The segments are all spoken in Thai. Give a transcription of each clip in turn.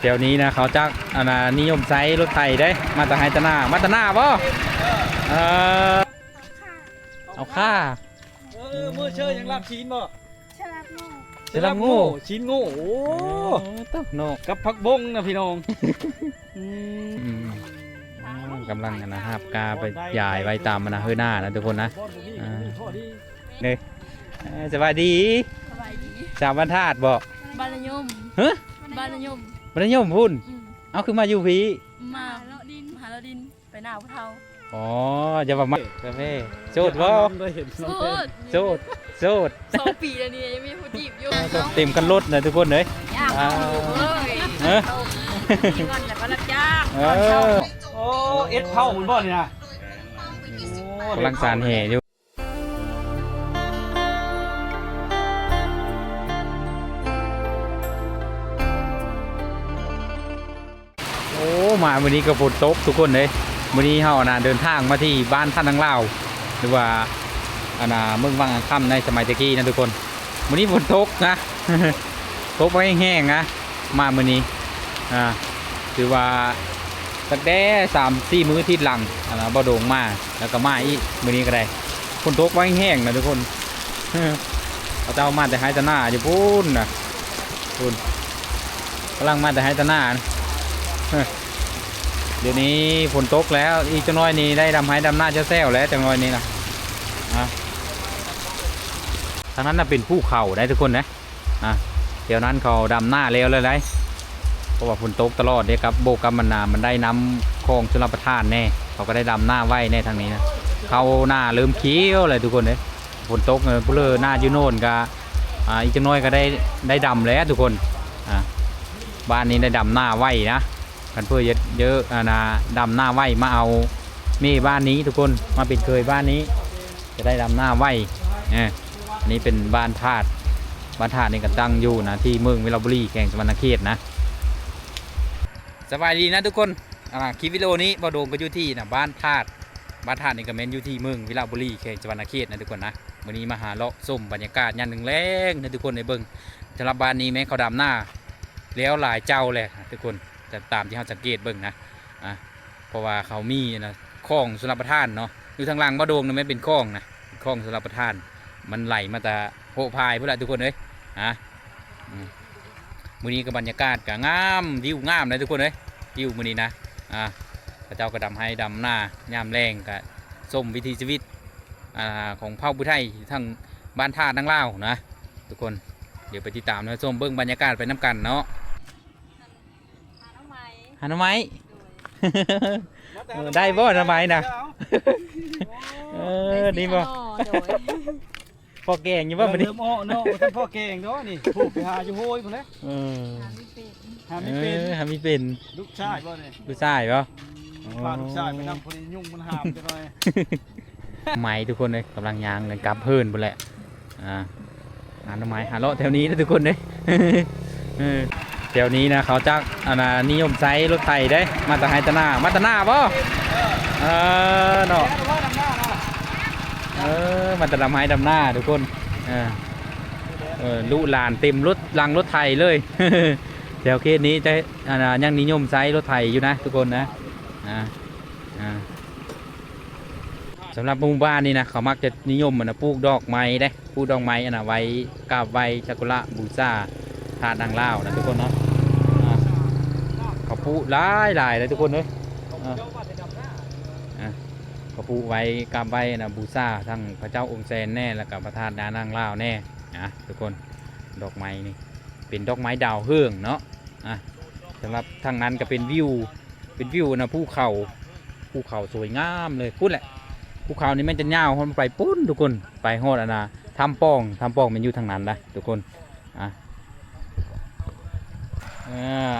เดี๋ยวนี้นะเขาจักนิยมใช้รถไถได้มาตาไฮตานามาตานาบ่เออเอาค่ามือเชยยังรับชิ้นบ่ฉลาดโง่ เสลับงู ชิ้นโง่โอ้ ต๊โน กับผักบงนะพี่น้องกำลังหาบกาไปใหญ่ไว้ตามเฮือหน้านะทุกคนนะเนี่ยสบายดี สบายดี สามบรรทัดบ่ บานยม ฮะ บานยม บรรยมพุ่นเอาคือมาอยู่พี่ มาเลาะดินหาเลาะดินไปหน้าพวกเขา อ๋อจะมาคาเฟ่โสดบ่ สูด โสดโสด 2 ปีแล้วนี่ยังมีผู้จีบอยู่ เต็มกันรถนะทุกคนเลย ยากเลยกินก่อนแต่ก็รับจ้าง โอ้เอ็ดเผาเหมือนบ่นี่นะ กำลังสารเหอยู่โอ้มาวันนี้ก็ฝนตกทุกคนเลยวันนี้เฮาเดินทางมาที่บ้านท่านนางเล่าหรือว่าเมืองวังค่ำในสมัยตะกี้นะทุกคนวันนี้ฝนตกนะ ตกไปแห้งๆนะมาวันนี้ถือว่าตั้งแต่3-4 มื้อที่หลังบ่โด่งมาแล้วก็มาอีกมื้อนี้ก็ได้ฝนตกไว้แห้งนะทุกคน เขาเจ้ามาแต่ไฮตาหน้าอยู่พูนนะพูนกำลังมาแต่ไฮตาหน้านะ เดี๋ยวนี้ฝนตกแล้วอีกจังน้อยนี้ได้ดำไฮดำหน้าจะแซวแล้วจังน้อยนี้นะทางนั้นน่ะเป็นภูเขาได้ทุกคนนะเดี๋ยวนั้นเขาดำหน้าเร็วเลยได้เพราะว่าฝนตกตลอดเนี่ยครับโบกำมันได้น้ำคลองชลประทานแน่เขาก็ได้ดำหน้าไว้ในทางนี้นะเขาหน้าเริ่มเขียวเลยทุกคนเลยฝนตกเลยพลหน้ายูโน่นก็อีกจังน้อยก็ได้ดำแล้วทุกคนบ้านนี้ได้ดำหน้าไว้นะกันเพื่อเยอะดำหน้าไว้มาเอาเม่บ้านนี้ทุกคนมาเป็นเคยบ้านนี้จะได้ดำหน้าไว้อันนี้เป็นบ้านธาตุนี่ก็ตั้งอยู่นะที่เมืองเวลาบุรีแข่งสวรรณเขตนะสบายดีนะทุกคนคลิปวิดีโอนี้บอโดงก็อยู่ที่บ้านธาตุนี่ก็เมนอยู่ที่เมืองวิลาบุรีแข่งสวรรณเขตนะทุกคนนะวันนี้มาหาเลาะส้มบรรยากาศยันหนึ่งแรงนะทุกคนในเบิ้งสำหรับบ้านนี้แม้เขาดำหน้าแล้วหลายเจ้าเลยทุกคนจะตามที่เขาสังเกตเบิ้งนะเพราะว่าเขามีนะคลองชลประทานเนาะอยู่ทางล่างบอโดงนะไม่เป็นคลองนะคลองชลประทานมันไหลมาแต่โผพายพวกเราทุกคนเลยมื้อนี้ก็บรรยากาศก็งามวิวงามเลยทุกคนเลยวิวมื้อนี้นะพระเจ้าก็ดำให้ดำหน้ายามแรงก็ส้มวิถีชีวิตของเผ่าผู้ไทยทั้งบ้านท่าทั้งลาวนะทุกคนเดี๋ยวไปติดตามนะส้มเบิ้งบรรยากาศไปน้ำกันเนาะหาหน่อไม้ได้บ่หน่อไม้นะนี่บ่พ่อแกงอยู่ว่ามันนี่เนาะท่านพ่อแกงเนาะนี่ผูกไปหาอยู่โหยพุ่นแหละหาไม่เป็นลูกชายบ่เนี่ยลูกชายบ่พาลูกชายไปนำคนยุ่งมันหามจะหน่อยไม้ทุกคนเลยกำลังยางเลยกลับเพิ่นไปแหละหาหน่อไม้หาเลาะแถวนี้นะทุกคนเลยแถวนี้นะเขาจักนิยมใช้รถไถได้มาตาไฮตานามาตานาบ่เนาะมันจะดำไม้ดำหน้าทุกคนลูกหลานเต็มรถลังรถไถเลยแถวเขตนี้จะยังนิยมใช้รถไถอยู่นะทุกคนนะสำหรับหมู่บ้านนี่นะเขามักจะนิยมปลูกดอกไม้ได้ปลูกดอกไม้ไว้กราบไหว้ซากุระบูชาธาตุนางเล่านะทุกคนเนาะเขาปลูกหลายเลยทุกคนเลยเขาปลูกไว้กราบไหว้บูชาทั้งพระเจ้าองค์แสนแน่แล้วกับพระธาตุนางเล่าแน่นะทุกคนดอกไม้นี่เป็นดอกไม้ดาวเฮืองเนาะสำหรับทางนั้นก็เป็นวิวนะภูเขาสวยงามเลยพูดแหละภูเขานี่มันจะยาวคนไปปุ้นทุกคนไปโหดทำป้องมันอยู่ทางนั้นนะทุกคน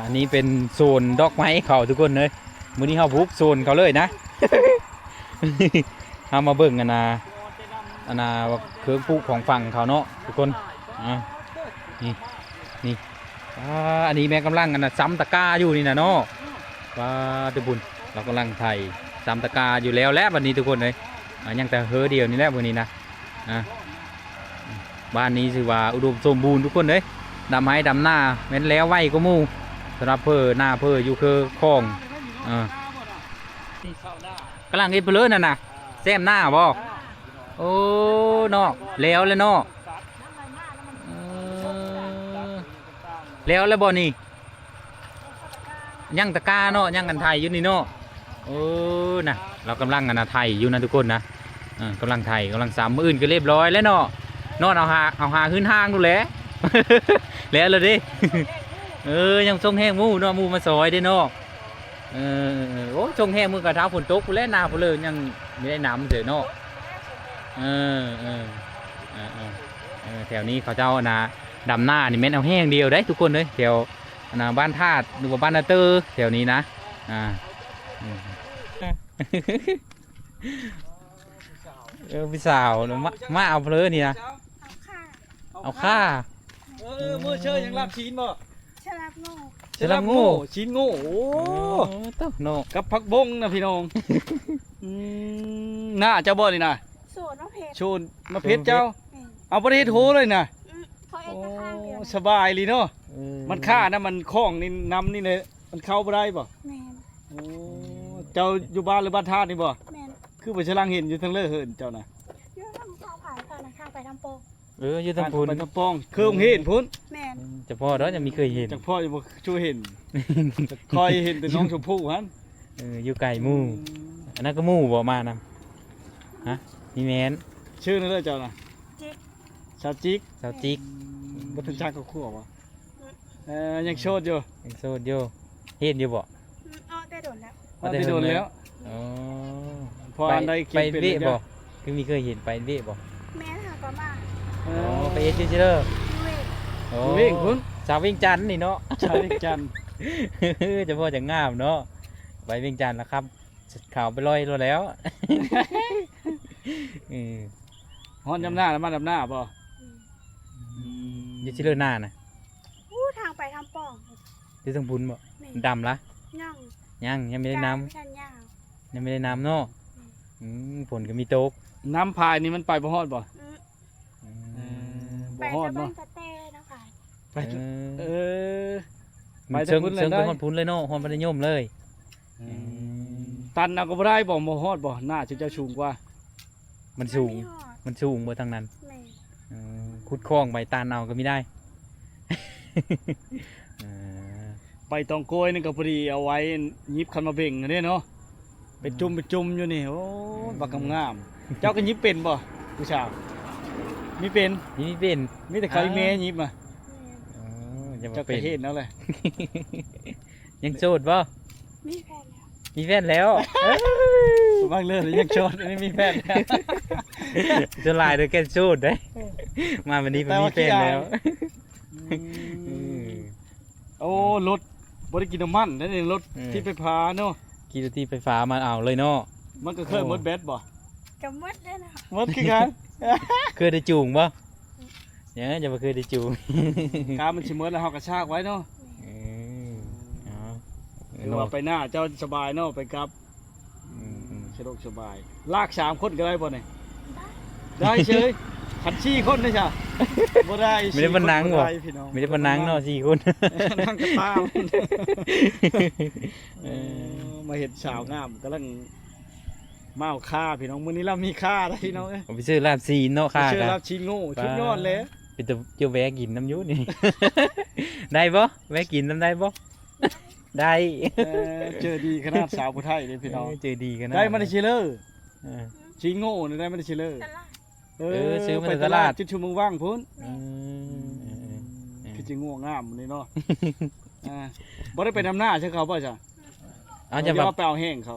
อันนี้เป็นโซนดอกไม้เขาทุกคนเลยมื้อนี้เขาบุกโซนเขาเลยนะ เอามาเบิ่งเครื่องปลูกของฝั่งเขาเนาะทุกคนนี่อันนี้แม่กำลังซ้ำตะกร้าอยู่นี่นะเนาะว่าตุบุญเรากำลังไถซ้ำตะกร้าอยู่แล้ววันนี้ทุกคนเลยยังแต่เฮอเดียวนี่แหละวันนี้นะบ้านนี้ถือว่าอุดมสมบูรณ์ทุกคนเลยดำให้ดำหน้าแม้นแล้วไว้ก็มู่ สำหรับเพื่อหน้าเพื่ออยู่คือคลองกำลังเฮ็ดเพลินนั่นน่ะแซมหน้าบ่โอ้เนาะแล้วเนาะแล้วบ่นี่ยังตะกร้าเนาะยังกันไทยอยู่นี่เนาะโอ้น่ะเรากำลังกันนะไทยอยู่นะทุกคนนะกำลังไทยกำลังสามมื้ออื่นก็เรียบร้อยแล้วเนาะนอนเอาหาขึ้นห้างดูแล แล้วเลยดิ ยังทรงแห้งมูเนาะมูมาซอยได้เนาะโอ้ทรงแห้งมือกระเท้าฝนตกกูแล้วนาพเลยยังไม่ได้น้ำเสียเนาะแถวนี้เขาเจ้านะดำหน้านี่แม่นเอาแห้งเดียวได้ทุกคนเลยแถวนะบ้านธาตุหรือว่าบ้านนาเตอร์แถวนี้นะพี่สาวมาเอาเพลนี่นะเอาค่ามือเชยยังรับชิ้นบ่ฉลามโง่ ฉลามโง่ชิ้นโง่โอ้ต๊ะโน่กับผักบงนะพี่น้องหน้าเจ้าบ่นี่นะสูตรมะเพ็ดชูนมะเพ็ดเจ้าเอาประเทศโหเลยนะเขาเองก็ข้างเดียวสบายเลยเนาะมันฆ่านะมันคล้องนี่น้ำนี่เลยมันเข้าบ่ได้บ่แมนเจ้าอยู่บ้านหรือบ้านธาตุนี่บ่แมนคือบ่ฉลังเห็นอยู่ทั้งเล่อเหินเจ้าน่ะอยู่ทางเขาผ่านทางทางไปทางโปอยู่ทางพูนไปทางปองเคยเห็นพุ่นแมนจะพ่อเด้อยังมีเคยเห็นจะพ่อจะบ่ช่วยเห็นคอยเห็นแต่น้องชมพู่ฮั่นอยู่ไก่หมู่อันนั้นก็หมู่บ่มานะฮะมีแมนชื่อนั่นเลยเจ้าน่ะจิ๊กสาวจิ๊กสาวจิ๊กบ่ถึงชาติเขาคั่วบ่ยังโสดอยู่ยังโสดอยู่เห็นอยู่บ่ได้โดนแล้วได้โดนแล้วพออันใดไปเวะบ่คือมีเคยเห็นไปเวะบ่แม่ค่ะก็มาไปเอเจเด้อวิ่งพุ่นสาววิ่งจันทร์นี่เนาะสาววิ่งจันทร์จะพ่อจะงามเนาะไปวิ่งจันทร์แล้วครับข่าวไปลอยแล้วฮ้อนดำหน้าแล้วมาดำหน้าบ่อยู่ที่เลือหน้านะทางไปทางป่องที่ต้องพุนบ่ดำละยังไม่ได้น้ำยังไม่ได้น้ำเนาะฝนก็มีตกน้ำพายนี่มันไปบ่ฮอดบ่บ่ฮอดเนาะไปเชิงไปฮอดพุนเลยเนาะฮอดมันได้ย่มเลยตันเอาก็บ่ได้บ่ฮอดบ่หน้าจะสูงกว่ามันสูงบ่ทางนั้นขุดคลองใบตาลเอาก็ไม่ได้ไปตองโกยนี่ก็พอดีเอาไว้ยิบคันมาเบ่งเนี่ยเนาะเป็นจุ่มอยู่นี่โอ้บักงามเจ้าก็ยิบเป็นบ่ผู้ชายมีเป็นมีแต่เขาอีเมย์ยิบมาเจ้าก็เห็นแล้วเลยยังโสดบ่มีแฟนแล้วบางเรื่องยังโสดอันนี้มีแฟนจะลายโดยแค่โสดได้มาวันนี้ผมมีแฟนแล้วโอ้รถบริกินน้ำมันนั่นเองรถที่ไฟฟ้าเนาะกี่ที่ไฟฟ้ามาเอาเลยเนาะมันก็เคยมดแบดบ่กับมดเลยนะมดคือกันเคยได้จูงบ่เนี่ยจะมาเคยได้จูงการมันชิมดแล้วเขากระชากไว้เนาะหรือว่าไปหน้าเจ้าสบายเนาะไปกับสบายลาก3 คนก็ได้บ่เนี่ยได้เฉยขัน4 คนได้จ้ะบ่ได้ไม่ได้มานั่งบ่ไม่ได้มานั่งเนาะ4 คนนั่งกระตามมาเห็นสาวงามกำลังมาเอาค่าพี่น้องมื้อนี้เรามีค่าได้พี่น้องเอ้ยผมไปซื้อลาบซีนเนาะค่าซื้อลาบชีโง่ชุดยอดเลยเป็นตัวเจียวแวะกินน้ำยุนี่ได้บ่แวะกินน้ำได้บ่ได้เจอดีขนาดสาวผู้ไทยเลยพี่น้องเจอดีขนาดได้มาได้ชิลเลอร์ชีโง่ได้มาได้ชิลเลอร์ซื้อมาจากตลาดจุดชุมมึงว่างพุ่นคือจิง่วงงามนี่เนาะบ่ได้ไปนำหน้าใช่เขาป่ะจ๊ะจะมาเปล่าแห้งเขา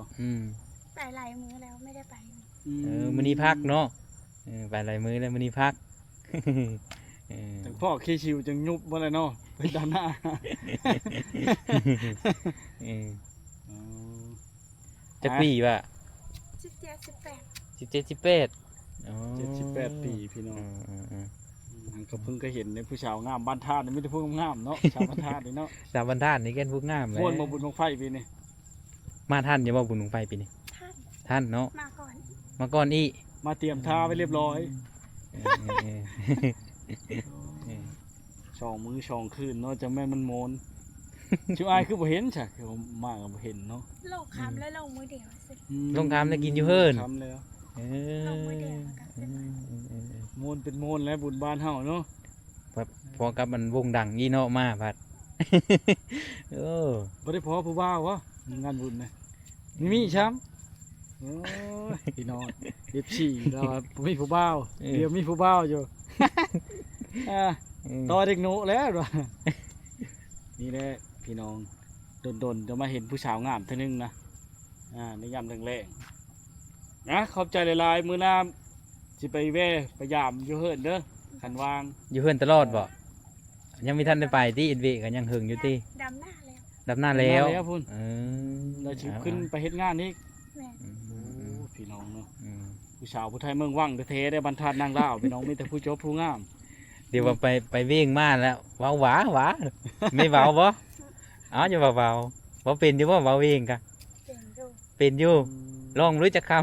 ไปหลายมื้อแล้วไม่ได้ไปมื้อนี้พักเนาะไปหลายมื้อแล้วมื้อนี้พักแต่พ่อเคชิวจึงยุบบ่ได้เนาะไปดำหน้าจักปีว่ะ17-18 ปีพี่น้องก็เพิ่งก็เห็นในผู้สาวงามบ้านธาตุนี่ไม่ได้พูดงามเนาะชาวบ้านธาตุนี่เนาะชาวบ้านธาตุนี่แก่นพูดงามเลยม่วนมาบุญของไฟปีนี้มาท่านอย่ามาบุญของไฟปีนี้ท่านเนาะมาก่อนอีมาเตรียมท่าไว้เรียบร้อย2 มื้อ 2 คืนเนาะจะแม่มันโมน ชิวอายคือบ่เห็นใช่คือผมมาก็บ่เห็นเนาะ ลงคำแล้วลงมือเดียวสิ ลงทำได้กินอยู่เฮิรน ทำแล้ว เอ ลงมือเดียวกัน มูลเป็นมูลแล้วบุญบ้านเฮาเนาะ พอกับมันวงดังยี่เนาะมาพัด เออ บ่ได้พอผู้บ่าววะงานบุญนะมีช้ำโอ้ยพี่น้อง14แล้วบ่มีผู้บ่าวเดี๋ยวมีผู้บ่าวอยู่ อ่าต่อเด็กหนูแล้วว่ะนี่แหละพี่น้องดนๆจะมาเห็นผู้สาวงามเท่านึงนะในยามแรงๆนะขอบใจหลายๆมื้อหน้าสิไปแว่ไปยามอยู่เฮิรนเด้อคันวาง อยู่เฮิรนตลอดบ่ยังมีท่านได้ไปที่อินเวกันยังหึงอยู่ที่ ดำหน้าแล้ว ดับหน้าแล้ว มาแล้วพุ่น เออ เราสิขึ้นไปเฮ็ดงานนี่ แม่ อืม โอ้พี่น้องเนาะ อืม ผู้สาวผู้ไทยเมืองว่างแท้ๆได้บรรทัดนางลาวพี่น้องมีแต่ผู้จบผู้งาม เดี๋ยวว่าไปวิ่งมาแล้วว้าวหวาหวาไม่เบาบ่อ๋อจะเบาบ่เป็นอยู่บ่เบาวิ่งกะ เก่งดู เป็นอยู่ลองรู้จักคำ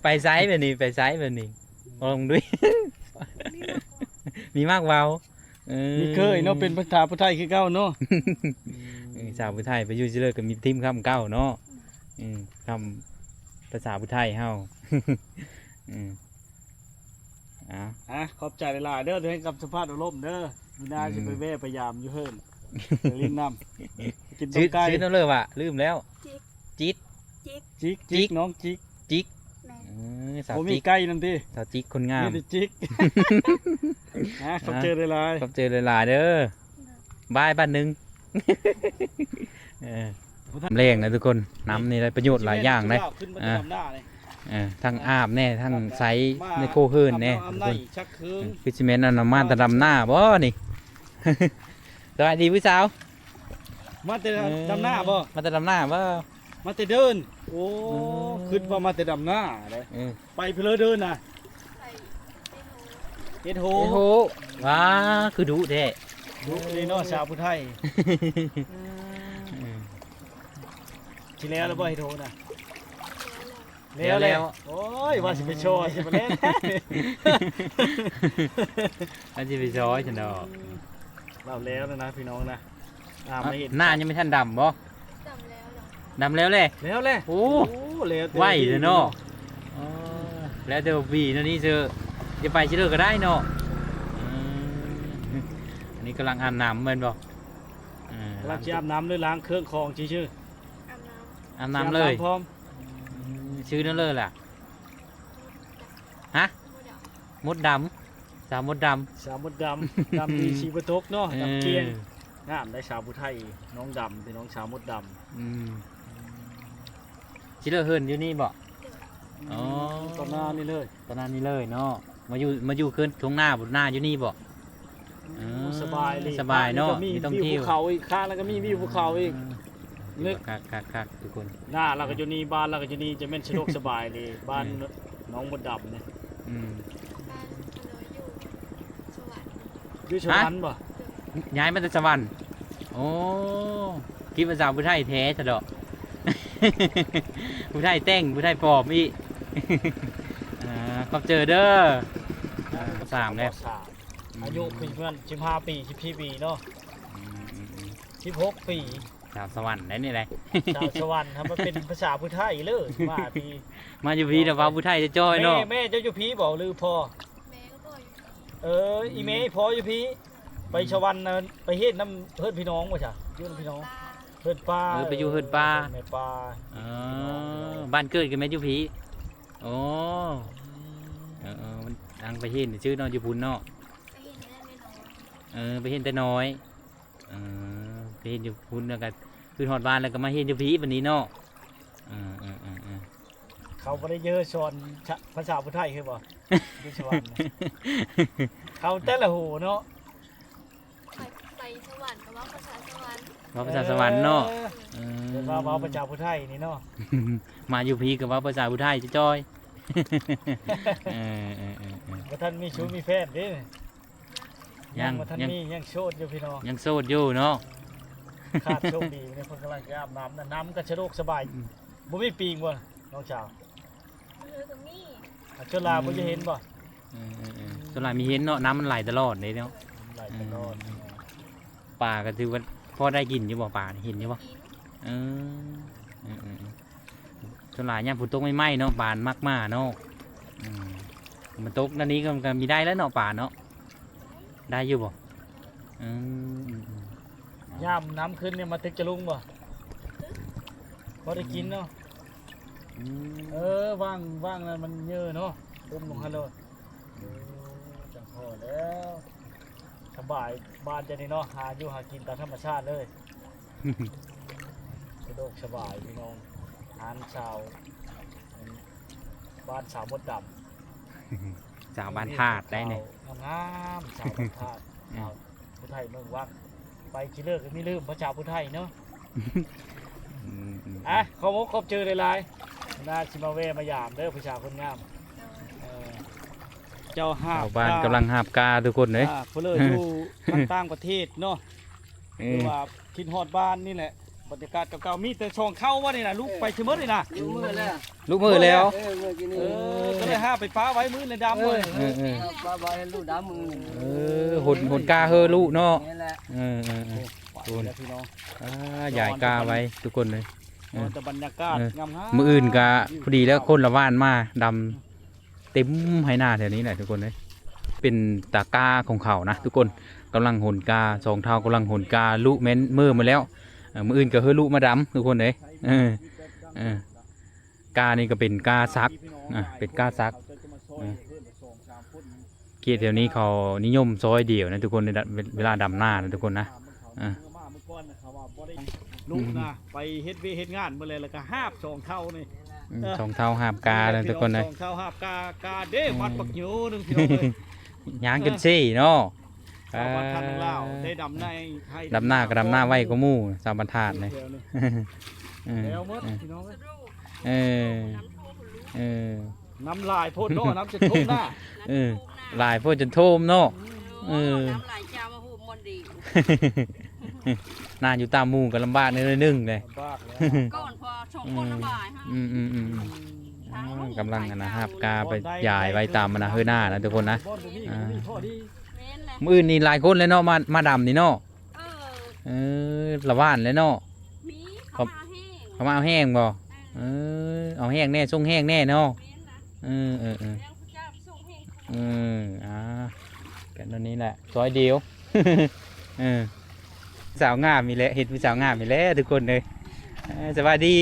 ไปไซส์แบบนี้ไปไซส์แบบนี้ลองด้วย นี่มากกว่า มีมากเบาออ มีเคยเนาะเป็นภาษาผู้ไทยคือเก่าเนาะ สาวผู้ไทยไปอยู่ซิเลอร์ก็มีทีมคำเก้าเนาะคำภาษาผู้ไทยเฮา อ่ะ ขอบใจหลายๆเด้อเดี๋ยวให้กับสภาพอารมณ์เด้อมื้อหน้าสิไปแว่ไปยามอยู่เฮิรนไปลิ้นน้ำกินต้ ชื่อ มไก่ ชื่อนั่นเลยว่ะลืมแล้ว จิก จิ๊ด จิกน้องจิก จิ๊ก แม่ สาว บ่มี จิ๊ก ไก่นำติ สาวจิ๊กคนงาม มีแต่จิกขอบใจหลาย ขอบเจอหลายๆเด้อบายบ้านหนึง ๆ แรงนะทุกคนน้ำนี่ได้ประโยชน์หลายอย่างเลย ขึ้นมาทำหน้าเลย ทั้งอาบแน่ทั้งไซส์ในโคเฮิร์นแน่ทุก ทำห ค น้าน ชักเคือง ฟิชแมนอันนั้นมาแต่ดำหน้าบ่นี่ สวัสดีพี่สาว มาแต่ดำหน้าบ่ มาแต่ดำหน้าบ่ มาแต่เดิน โอ้ อืม ขึ้นว่ามาแต่ดำหน้าเลย เออ ไปเพลอเดินน่ะ ใส่ไอ้โห เฮ็ดโห โอ้โหว้าคือดุแท้ ดูนี่เนาะชาวผู้ไทยทีแล้วแล้วบ่เฮ็ดโหน่ะ แล้ว โอ้ยว่าสิไปโชว์สิไปเล่น อันที่ไปซ้อยฉันดอก เราแล้วนะพี่น้องนะไม่เห็น หน้ายังไม่ทันดำบ่ จำแล้วเหรอ ดำแล้วเลย แล้วแหละ โอ้ แล้ว ไหวเลยเนาะอ๋อแล้วเดี๋ยววีนั่นนี่เจอจะไปชิเลอร์ก็ได้เนาะอันนี้กำลังอาบน้ำเหมือนบอก เราจะอาบน้ำด้วยล้างเครื่องคองชื่อ อาบน้ อาบน้ำเลย พร้อม ชื่อนั่นเลยล่ะ ฮะ ำมือดำ มดดำสาวมดด สาวมดดำดำดีชีบตกเนาะ ำ ดำเกียงงามได้สาวผู้ไทยน้องดำเป็นน้องสาวมดด ชิเลอร์เฮิร์นอยู่นี่บ่ อ๋อ ำตอนหน้านี่เลย ตอนนั้นนี่เลยเนาะมาอยู่ขึ้นทุ่งหน้าบนหน้าอยู่นี่บ่ อืม สบายเลย สบายเนาะ มี ไม่ต้อง วิว เที่ยว ภูเขาอีกข้างแล้วก็มีวิวภูเขาอีก นึก คักทุกคน หน้าเราก็อยู่นี่บ้านเราก็อยู่นี่จะแม่นสะดวกสบายเลยบ้านน้องมดดำเนี่ย อืม บ้านเราอยู่สวรรค์ อยู่ชวันบ่ ย้ายมาจากสวรรค์โอ้คิดว่าสาวผู้ไทยแท้ซะดอก ผู้ไทยแต่งผู้ไทยปลอมอีก ขอบเจอเด้อสามแล้ว สามอายุเพื่อน15 ปี14 ปีเนาะ16 ปี สาวสวรรค์ได้นี่แหละ ชาวสวรรค์ครับมันเป็นภาษาพุทธไทยเลยมาปี มาอยู่พี่แต่ว่าผู้ไทยจะจ้อยเนาะ แม่เจ้าอยู่พีบอกหรือพ่อ แม่ก็ตัวอยู่ อีเมย์พ่ออยู่พีไปชวันนะไปเฮ็ดน้ำเพื่อนพี่น้องว่ะจ้ะอยู่น้ำพี่น้อง ตา เพื่อนป้า ไปอยู่เฮิร์นป้า แม่ป้า อ๋อบ้านเกิดกันไหมอยู่พี่โอ้มันทางไปเห็นชื่อเนาะอยู่พุ่นเนาะ ไปเห็นได้ไม่น้อย ไปเห็นแต่น้อยไปเห็นอยู่พุ่นแล้วก็ขึ้นหอดบ้านแล้วก็มาเห็นอยู่พี่วันนี้เนาะ เขาไม่ได้เยอะสอนภาษาพุทธไทยคือบ่อยู่ชวันนะเขาแต่ละหูเนาะ ไปสวรรค์กับว่าภาษาสวรรค์ ว่าภาษาสวรรค์เนาะ เดี๋ยวว่าภาษาพุทธไทยนี่เนาะ มาอยู่พี่กับว่าภาษาพุทธไทยจะจ้อย ว่าท่านมีชู้มีแฟนเด้ ยัง ว่าท่าน ยัง มียังโชดอยู่พี่น้อง ยังโสดอยู่เนาะ ขาดโชคดีเนี่ยคนกำลังจะอาบน้ำนะน้ำก็สะดวกสบายบ่มีปีงบ่น้องสาว เรือตรงนี้ เชลาบ่จะเห็นบ่ ส่วนหลายมีเห็นเนาะน้ำมันไหลตลอดเลยเนาะ ไหลตลอด ปลาก็ถือว่าพอได้กินอยู่บ่ปลานี่เห็นอยู่บ่เออส่วนหลายยามฝนตกไม่ไหม้เนาะปลามากมาเนาะมันตกนั่นนี้ก็มีได้แล้วเนาะปลาเนาะได้อยู่บ่อืม ย่ามน้ำขึ้นเนี่ยมาตึกจะลุงบ่พอได้กินเนาะว่างนั่นมันเยอะเนาะต้มลงให้เลยจังพอแล้วสบายบ้านจะนี่เนาะหาอยู่หากินตามธรรมชาติเลยสะดวกสบายพี่น้องอาหารชาวบ้านสาวมดดำ สาวบ้านธาตุได้เนี่ย งามๆสาวบ้านธาตุชาวผู้ไทยเมืองวังไปชิเลิกก็ไม่ลืมพระเจ้าผู้ไทยเนาะขอบเจอหลายๆน่าชิมาเวมายามเด้อผู้ชายคนงามเจ้าหา ชาวบ้านกำลังหาบกาทุกคนเลย เพนเลยอยู่ต่างประเทศเนาะหรือว่าคิดฮอดบ้านนี่แหละบรรยากาศเก่าๆมีแต่ช่องเข้าว่านี่นะลูกไปชิมดเลยนะ ลูกมือแล้ว ลูกมือแล้ว มือกินนี่ ก็เลยห้าไปป้าไว้มือเลยดำเลย ปลาใบลูกดำมือ หนกาเฮอลูกเนาะ นี่แหละ แล้วพี่น้อง ใหญ่กาไว้ทุกคนเลย แต่บรรยากาศงาม มืออื่นกาพอดีแล้วคนละว่านมาดำเต็มให้หน้าแถวนี้แหละทุกคนเลยเป็นตากาของเขานะทุกคนกำลังหนกาสองเท้ากำลังหนกาลูกเม้นมือมาแล้วมืออื่นก็เฮอลูกมาดำทุกคนเลยกานี่ก็เป็นกาซักเป็นกาซักเกียรติแถวนี้เขานิยมซอยเดี่ยวนะทุกคนในเวลาดำหน้านะทุกคนนะลูกนะไปเฮ็ดงานเมื่อไรแล้วก็หาบสองเท่านี่ สองเท้าหาบกาเลยทุกคนเลย สองเท่าหาบกาเด้วัดปักโยนึงพี่น้องเลย ย่างกันซี่เนาะ ชาวบ้านทันลาวได้ดำในไทย ดำหน้าก็ดำหน้าไว้ก็มู่สาวบรรทัดเลย แล้วเมื่อพี่น้อง น้ำลายพ่นเนาะน้ำจะทุ่มหน้า ลายพวกจนโทมเนาะ น้ำลายเจ้ามาหูมันดี นานอยู่ตามหมู่กันลำบากนิดนึงเลย บ้าแล้ว ก่อนพอชงคนละบ่ายฮะ กำลังนะฮาบกาไปใหญ่ไว้ตามมันนะเฮือหน้านะทุกคนนะ มืออื่นนี่หลายคนเลยเนาะมาดำนี่เนาะละว่านเลยเนาะ มีเขามาแห้ง เขามาเอาแห้งบ่เอาแห้งแน่ส่งแห้งแน่เนาะกันตอนนี้แหละซอยเดียว สาวงามมีแล้วเห็นเป็นสาวงามมีแล้วทุกคนเลยสวัสดี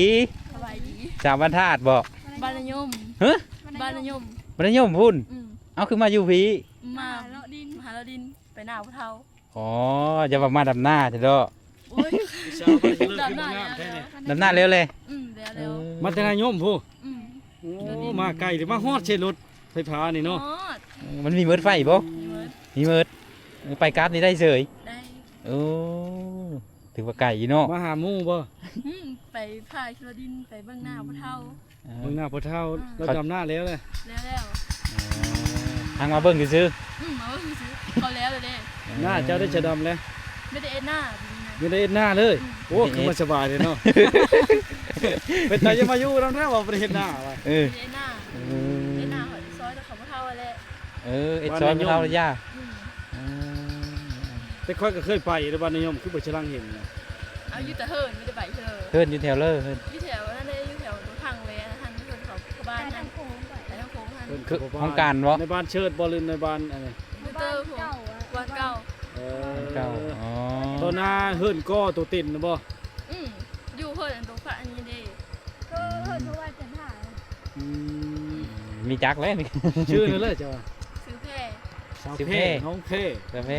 สบายดี สาวบรรทัดบอก บ้านยม ฮะ บ้านยม บรรยมพุ่น อืม เอาคือมาอยู่พี มาเลาะดินหาเลาะดินไปหน้าพะเทา อ๋อจะมาดำหน้าเถอะเด้อ โอ้ย ชาวบ้านจะเลิก ดำ กิน หน้า น้ำแท้เนี่ย ดำหน้าเร็วเลย แล้วเร็ว มาแต่นายมผู้ อืม มาไกลหรือมาฮอดเชนรถไฟฟ้านี่ อ๋อ เนาะ มันมีเมิดไฟบ่ มีเมิด มีเมิดไปกราฟนี่ได้เฉย ได้ โอ้ถือว่าไก่เนาะ มาหาหมู่บ่ ไปพายเลาะดินไปเบื้องหน้าพะเทา เบิ่งหน้าพ่อเฒ่าเราจำหน้าแล้วเลย แล้ว ทางมาเบิ่งซื้อ มาว่าคือซื้อเขาแล้วเลยเด้ หน้าเจ้าได้จะดำแล้ว ไม่ได้เอ็ดหน้า ไม่ได้เอ็ดหน้าเลยโอ้คือมาสบายเลยเนาะเป็นตาจะมาอยู่แล้วนะว่าบ่ได้เฮ็ดหน้าว่ะ เออ ไม่ได้เอ็ดหน้าเอ็ดหน้าซอยตะเขาพะเทาอะไร เอ็ดซอยไม่เท่าระยะ แต่ค่อยก็เคยไปในบ้านนิยมคือบ่ฉลังเห็นนะ เอาอยู่แต่เฮิร์นไม่ได้ไปเฮิร์น เพิ่นอยู่แถวเลอเพิ่น อยู่แถวนั่นเลยอยู่แถวตรงทางเวนะท่านเฮิร์นเขาบ้านท่านโค้งไปทางโค้งท่าน คือของการบ่ ในบ้านเชิดบ่หรือในบ้านอะไร บูเตอร์ผมวันเก่า เก่าอ๋อ ตอนหน้าเฮิรนก็ตัวติ่นนะบ่ อยู่เฮิร์นตรงพระอันนี้เด้ ก็เพิ่นว่าจะถ่าย มีจักแล้วนี่ ชื่อนั่นเลยจ้ะ ซื้อแพร่ สาว ชื่อ เพ่ เพ่ น้องเพ่ กาแฟ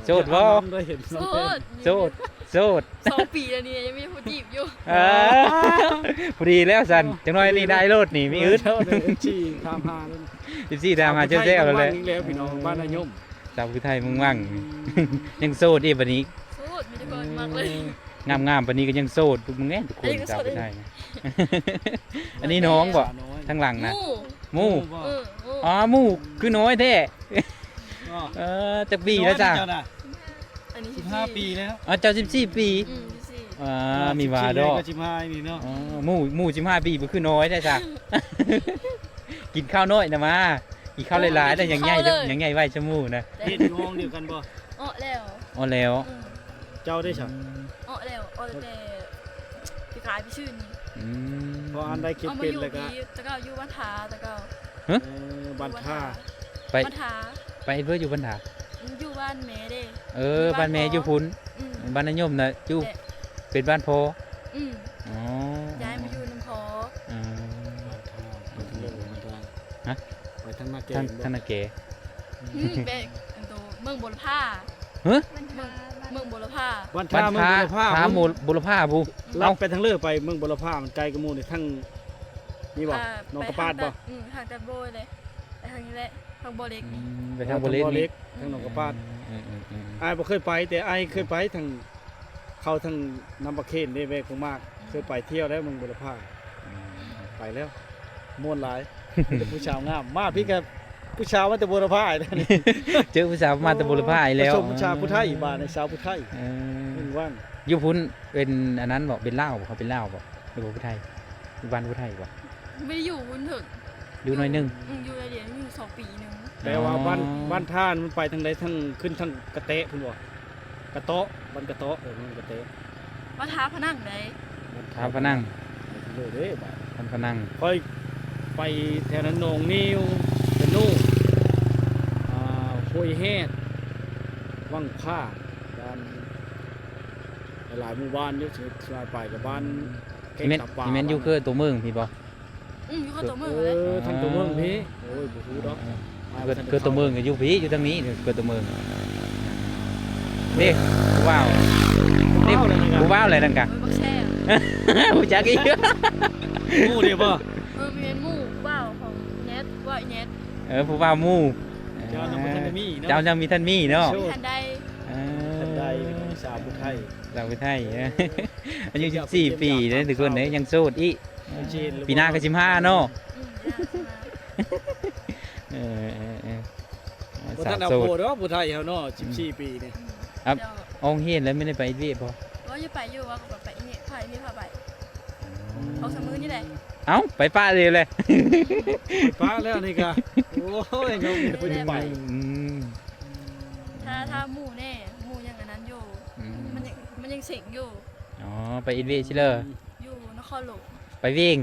โสดบ่ ได้เห็นน้อง โส เพ่ ด โสดโสด 2 ปีแล้วนี่ยังไม่ผู้จีบอยู่ พอดีแล้วสันจังน้อยนี่ได้โลดนี่มีอึด เท่าเลยชี้ตามหาเลย 14ตามมาเจ้าแจ้วแล้วเลย อีกแล้วพี่น้องบ้านนายม สาวคือไทยมึงว่างยังโสดอีกบัดนี้ โสดมีแต่คนมากเลย งามๆบัดนี้ก็ยังโสดมึงแน่ทุกคน อันนี้ก็ สาว โสด คือไทยนะอันนี้น้องบ่ทั้งหลังนะ หมู่ หมู่ หมู่ อ๋อหมู่คือน้อยแท้จักปีแล้วจ้ะ อันนี้ 15 ปีแล้ว อ๋อเจ้า14 ปี 14 มีว่าดอก ก็15นี่เนาะ อ๋อหมู่15 ปีบ่คือน้อยได้จ้ะ กินข้าวน้อยนะมากินข้าวหลายๆแต่ยังใหญ่ไว้ชะมูนะ เฮ็ดอยู่ห้องเดียวกันบ่ อ้อแล้ว อ๋อแล้ว เจ้าได้ฉัน อ้อแล้วอ้อแต่ไปขายไปชื่นนี่ อืม พออันได้คิด เอามา เป็น อยู่ แล้วก็ ดีตะเกาอยู่บ้านทาตะเกา บ้านท่า ไป บ้านทา ไปเพื่ออยู่บรรดา อยู่บ้านแม่เด้ บ้านแม่อยู่พุ่น อืม บ้านนายมน่ะอยู่เป็นบ้านพ่อ อืม อ๋อ ย้ายมาอยู่น้ำพอ อืม บ้านท่าไปทางเรื่องบ้านท่า ฮะ ไปทางนาเก ท่าน บ่ ท่านนาเก เบกอันโตเมืองบุรพา เฮ้ย เมืองบุรพา บ้าน บ้า ท่าน เมือง ท้า บุรพา ท้ามูลบุรพาบู ลัดไปทางเลือไปเมืองบุรพามันไกลกว่าหมู่นี่ทั้งนี่บ่ อ่า น้องกระปาดบ่ ทางตะโบยเลยไปทางนี้แหละทางโบเล็กนี่ ไปทางบุรี เล็ นี่ กทางหนองกระปาด อืม อ้ายบ่เคยไปแต่อ้ายเคยไปทางเข้าทางน้ำประเคนนี่แวกมากเคยไปเที่ยวแล้วเมืองบุรพาไปแล้วม่วนหลายมีแต่ผู้ชาวงามมาพี่กับผู้ชาวมาแต่บุรพาอีกแล้วนี่ เจอผู้สาวมาแต่บุรพาอีกแล้ว ผสมผู้ชาวผู้ไทยบ้านในสาวผู้ไทย เออ มึงว่าง อยู่พุ่นเป็นอันนั้นบอกเป็นเล่าวบ่เขาเป็นเล่าวบอกหรือว่าผู้ไทยอยู่บ้านผู้ไทยบอก ไม่ได้อยู่บุญถึง อยู่หน่อยหนึง อยู่ในเดียนอยู่2 ปีนึง แต่ว่าบ้านท่านมันไปทางใดทางขึ้นทางกระเตะพุ่นบ่กระโตะบ้านกระโตะมันกระเตะ ว่าท้าพนังได้ ท้าพนัง ไปทางเลยเด้บ้าน ทำพนัง ค่อยไปแถวนั้นโหนงนิวเป็นนู่ห้วยแฮดวังผ้าบ้านหลายหมู่บ้านเยอะสุดไปกับบ้าน พี่เมนพี่เมนอยู่คือตัวเมืองพี่บอก อยู่กับตัวเมือง เอ เลย อทางตัวเมืองพี่โอ้ยบ่ฮู้ดอก คือตัวเมืองก็อยู่พี่อยู่ทางนี้คือตัวเมืองนี่ผู้ว่าวนี่ผู้ว่าวอะไรนั่นกะ บักแช่ ผู้จักอีก หมู่เดียวบ่ มีเป็นหมู่ว่าวของเน็ตว่าเน็ต ผู้ว่าวหมู่ เจ้าน้ำมันทันได้มีเนาะ เจ้ายังมีท่านมีเนาะ ทันใด ทันใดสาวผู้ไทย เราไปไทยอายุ14 ปีเลยทุกคนเนี่ยยังโสดอีกปีหน้าก็15เนาะ บ่ สา ทั วน เอา โส โพ ด ดอกผู้ไทยเฮาเนาะ14ปีนี่ องเห็นแล้วไม่ได้ไปเวียพอ ว่าจะไปอยู่ว่าก็ไปนี่พานี่พาไปเอาสมือนี่แหละ เอ้าไปป้าเลยเลย ฟ้าแล้วนี่ก็โอ้ยยังเพิ่นไป ถ้าหมู่แน่หมู่ยังอันนั้นอยู่มันยังเสิงอยู่ อ๋อไปอินเวชิเลอร์ อยู่นครหลวง ไปวิ่ง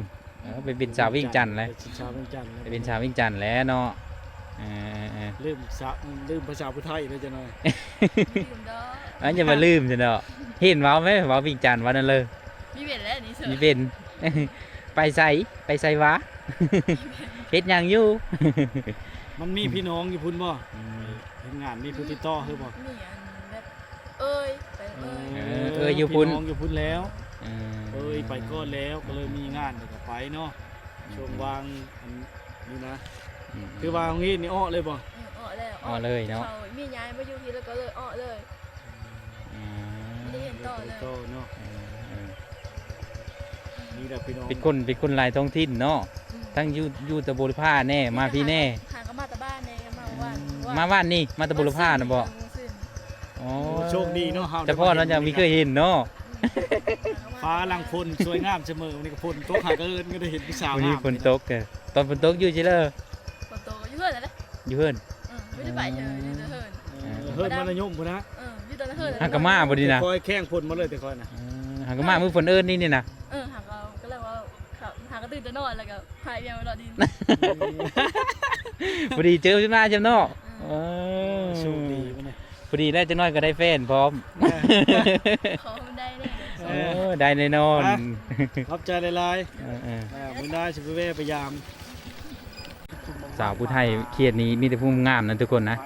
ไปเป็นสาววิ่งจันทร์เลย ชาววิ่งจันทร์ ไปเป็นสาววิ่งจันทร์แล้วเนาะ ลืมภาษาผู้ไทยเลยจังหน่อย ลืมเด้อ อันจะมาลืมจ้ะเนาะเห็นเว้าไหมเว้าวิ่งจันทร์วันนั้นเลย มีเบ็ดแล้วนี่เสือ มีเป็น ไปใส่วะ เฮ็ดหยังอยู่ มันมีพี่น้องอยู่พุ่นบ่เฮ็ดงานมีผู้ติดต่อคือบ่ นี่อันแบบเอ้ยไปเอ้ย อยู่พุ่น พี่น้องอยู่พุ่นแล้วไปก่อนแล้วก็เลยมีงานเดี๋ยวก็ไปเนาะช่วงวางอันนี้นะคือวางงี้นี่อ้อเลยบ่ อ้อแล้ว อ๋อเลยเนาะ เขามีย้ายมาอยู่ที่แล้วก็เลยอ้อเลยไม่ได้เห็นต่อเลย ต่อเนาะนี่แหละพี่น้อง เป็นคนหลายท้องถิ่นเนาะทั้งอยู่ตะบุรพาแน่มาพี่แน่ ทางก็มาแต่บ้านแน่มาว่าน มาบ้านนี่มาตะบุรพานะบ่ อ๋อ โชคดีเนาะเฮา แต่พ่อเรายังมีเคยเห็นเนาะ ฟ้าลังพลสวยงามเสมอวันนี้ก็พลตกหาก็เอิ้นก็ได้เห็นผู้สาว วันนี้ งาม ฝนตกแกตอนฝนตกอยู่ชิเลอร์ คนโตก็อยู่เพื่อนนะ อยู่เพิ่น ไม่ได้ไปเฉยอยู่แต่เฮิร์น เฮิร์นมันยมพุ่นนะ อยู่แต่เฮิร์น หากะมาบ่ดีนะ คอยแข้งพลมาเลยแต่คอยนะ หากะมามือฝนเอิ้นนี่นะ หากเราก็เลยว่าหากระตื่นจะนอนแล้วก็พายเบียร์รอดิน พอดีเจอขึ้นมาจำเนาะ โชคดีมันเลย พอดีได้จังน้อยก็ได้แฟนพร้อม เขาได้เนี่ย ได้แน่นอน ขอบใจหลายๆมึงได้สิไปเว่พยายาม สาวผู้ไทยเขียดนี้มีแต่ผู้งามนะทุกคนนะ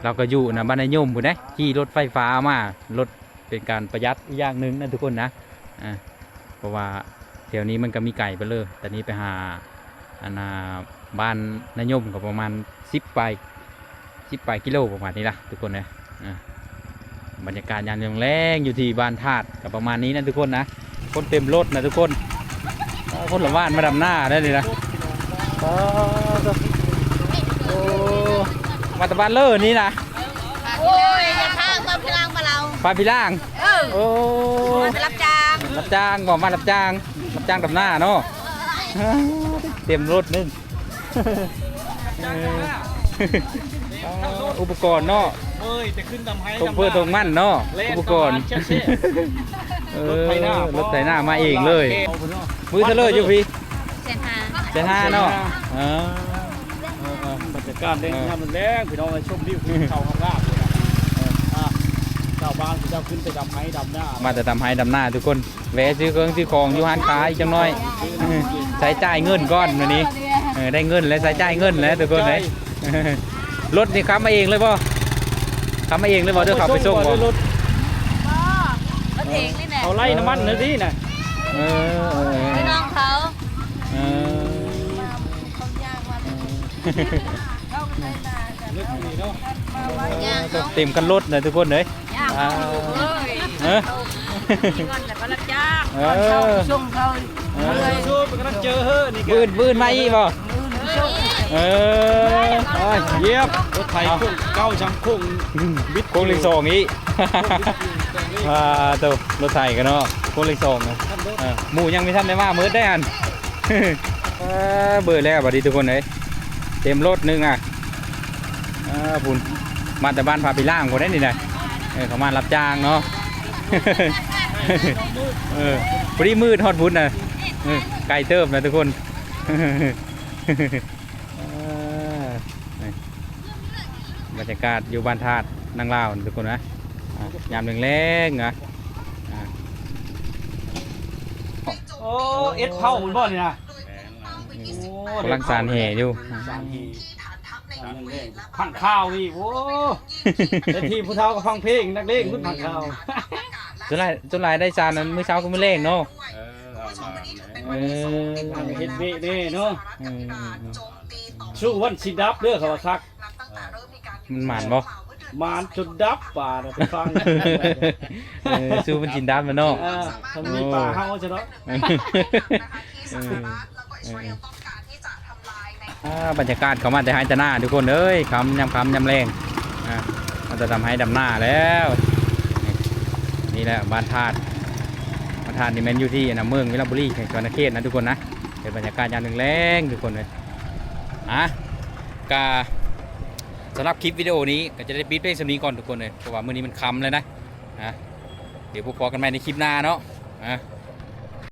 เราก็อยู่นะบ้านนายมผู้ใดขี่รถไฟฟ้ามารถเป็นการประหยัดอีกอย่างหนึ่งนะทุกคนนะเพราะว่าแถวนี้มันก็มีไก่ไปเลยแต่นี้ไปหาอันบ้านนายมก็ประมาณ10 ไปกิโลประมาณนี้ละทุกคนนะบรรยากาศยามแรงอยู่ที่บ้านธาตุกับประมาณนี้นะทุกคนนะคนเต็มรถนะทุกคนคนละบ้านมาดำหน้าได้เลยนะมาตะบ้านเลอร์นี่นะ โอ้ยจะพาความพลังมาเรา ปลาพิล่างโอ้ มาจะรับจ้าง รับจ้างบอกมารับจ้างดำหน้าเนาะเต็มรถนึงอุปกรณ์เนาะ เอ้ยแต่ขึ้นดำให้ ทงเพื่อทงมั่นเนาะ เล่น อุปกรณ์ เชี่ยเชี่ย เอ ร อ ถไถหน้าร ถไถหน้ามาเองเลย อาไปเนาะ มือเทเลอร์อยู่พี่ เส้นหา เจนห้าเนาะเออบ รรยากาศแดงน้ำมันแรงพี่น้องไปชมวิวภูเขาข้างล่างเลยนะชาวบ้านที่เจ้าขึ้นไปดำให้ดำหน้า มาจะทำให้ดำหน้าทุกคนแวะซื้อเครื่องซื้อของอยู่ห้านค้าอีกจังน้อยใช้จ่ายเงินก้อนวันนี้ได้เงินแล้วใช้จ่ายเงินแล้วทุกคนเลยรถนี่ขับมาเองเลยป่ะขับมาเองเลยป่ะเดี๋ยวขับไปส่งป่ะ รถ รถเองนี่แหละ เขาไล่น้ำมันนะดิน่ะ เออ ไปน้องเขา เออ เขาย่างมาเขาไปนากัน นึกดีเนาะ ย่าง เต็มกันรถเลยทุกคนเลย ย่างเขาเลย เออ มีก่อนแต่ก็รับจ้าง เอ ก่อนเขา อ ส่งเขา สู้ๆไปกำลังเจอเฮ้อนี่แก บืนมาอีกป่ะเออ เยียบรถไถโค้งเก้าจังโค้ง บิดโค้งเลขสองอีกตัวรถไถกันเนาะโค้งเลขสองนะหมูยังไม่ทันได้มาเมิดได้อันเบื่อแล้วบัดนี้ทุกคนเลยเต็มรถนึงอ่ะบุญมาแต่บ้านพาไปล่างคนได้นี่นะเขามารับจ้างเนาะพอดีมืดฮอดบุญนะไกลเติบนะทุกคนบรรยากาศอยู่บ้านธาตุนางลาวทุกคนนะยามแรงๆนะ โอ้เอ็ดเผาเหมือนบ่นี่นะ กำลังสารแห่อยู่ สารทีพังข้าวนี่โอ้แต่ทีผู้เฒ่าก็ฟังเพลงนักเลงขึ้นพังข้าว จนหลายได้จานนั้นมื้อเช้าก็มื้อแรงเนาะเออ เฮ็ดเวเด้เนาะสู้วันสิดับเด้อเขาว่าคัก มันหมานบ่ มานจนดับป่าน่ะไปฟัง สู้มันจินดามมันเนาะ ทำมีป่าเฮาซะเนาะ บรรยากาศเขามาแต่ให้แต่หน้าทุกคนเอ้ยคำยำแรงมันจะทำให้ดำหน้าแล้วนี่แหละบ้านธาตุนี่แม่นอยู่ที่เมืองวิลาบุรีแห่งจังหวัดนครเขตนะทุกคนนะเป็นบรรยากาศยามแรงทุกคนเลยกาสำหรับคลิปวิดีโอนี้ก็จะได้ปิดเพลงสำนีก่อนทุกคนเลยเพราะว่ามื้อนี้มันค่ำเลยนะเดี๋ยวพบกันใหม่ในคลิปหน้าเนาะ